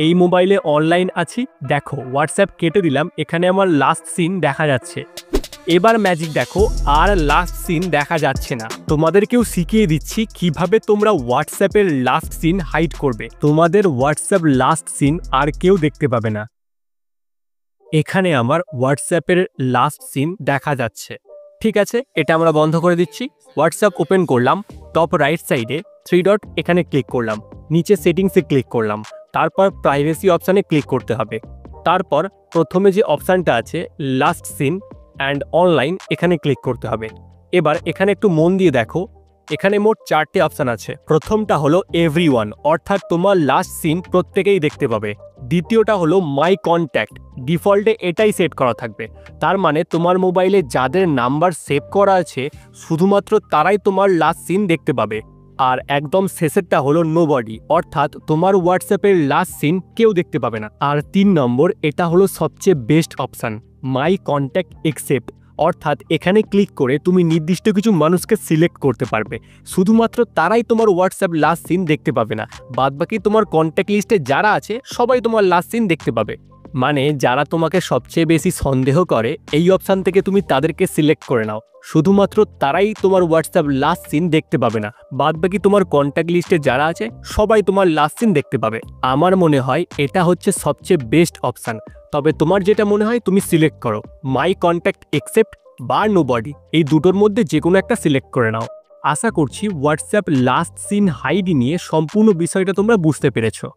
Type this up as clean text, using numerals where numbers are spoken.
এই মোবাইলে অনলাইন আছি, দেখো হোয়াটসঅ্যাপ কেটে দিলাম, এখানে আমার লাস্ট সিন দেখা যাচ্ছে। এবার ম্যাজিক দেখো, আর লাস্ট সিন দেখা যাচ্ছে না। তোমাদেরকেও শিখিয়ে দিচ্ছি কিভাবে তোমরা হোয়াটসঅ্যাপের লাস্ট সিন হাইড করবে। তোমাদের হোয়াটসঅ্যাপ লাস্ট সিন আর কেউ দেখতে পাবে না। এখানে আমার হোয়াটসঅ্যাপের লাস্ট সিন দেখা যাচ্ছে। ঠিক আছে, এটা আমরা বন্ধ করে দিচ্ছি। হোয়াটসঅ্যাপ ওপেন করলাম, টপ রাইট সাইডে 3 ডট এখানে ক্লিক করলাম, নিচে সেটিংসে ক্লিক করলাম, তারপর প্রাইভেসি অপশানে ক্লিক করতে হবে। তারপর প্রথমে যে অপশানটা আছে লাস্ট সিন অ্যান্ড অনলাইন, এখানে ক্লিক করতে হবে। এবার এখানে একটু মন দিয়ে দেখো, এখানে মোট 4টে অপশান আছে। প্রথমটা হলো এভরিওয়ান, অর্থাৎ তোমার লাস্ট সিন প্রত্যেকেই দেখতে পাবে। দ্বিতীয়টা হলো মাই কন্ট্যাক্ট, ডিফল্টে এটাই সেট করা থাকবে। তার মানে তোমার মোবাইলে যাদের নাম্বার সেভ করা আছে শুধুমাত্র তারাই তোমার লাস্ট সিন দেখতে পাবে। আর একদম শেষেরটা হলো নোবডি, অর্থাৎ তোমার হোয়াটসঅ্যাপের লাস্ট সিন কেউ দেখতে পাবে না। আর 3 নম্বর, এটা হলো সবচেয়ে বেস্ট অপশান, মাই কন্ট্যাক্ট একসেপ্ট, অর্থাৎ এখানে ক্লিক করে তুমি নির্দিষ্ট কিছু মানুষকে সিলেক্ট করতে পারবে। শুধুমাত্র তারাই তোমার হোয়াটসঅ্যাপ লাস্ট সিন দেখতে পাবে না, বাদবাকি তোমার কন্ট্যাক্ট লিস্টে যারা আছে সবাই তোমার লাস্ট সিন দেখতে পাবে। মানে যারা তোমাকে সবচেয়ে বেশি সন্দেহ করে এই অপশান থেকে তুমি তাদেরকে সিলেক্ট করে নাও, শুধুমাত্র তারাই তোমার হোয়াটসঅ্যাপ লাস্ট সিন দেখতে পাবে না, বাদবাকি তোমার কন্ট্যাক্ট লিস্টে যারা আছে সবাই তোমার লাস্ট সিন দেখতে পাবে। আমার মনে হয় এটা হচ্ছে সবচেয়ে বেস্ট অপশান। তবে তোমার যেটা মনে হয় তুমি সিলেক্ট করো, মাই কন্ট্যাক্ট একসেপ্ট বা নোবডি, এই দুটোর মধ্যে যে কোনো একটা সিলেক্ট করে নাও। আশা করছি হোয়াটসঅ্যাপ লাস্ট সিন হাইড নিয়ে সম্পূর্ণ বিষয়টা তোমরা বুঝতে পেরেছো।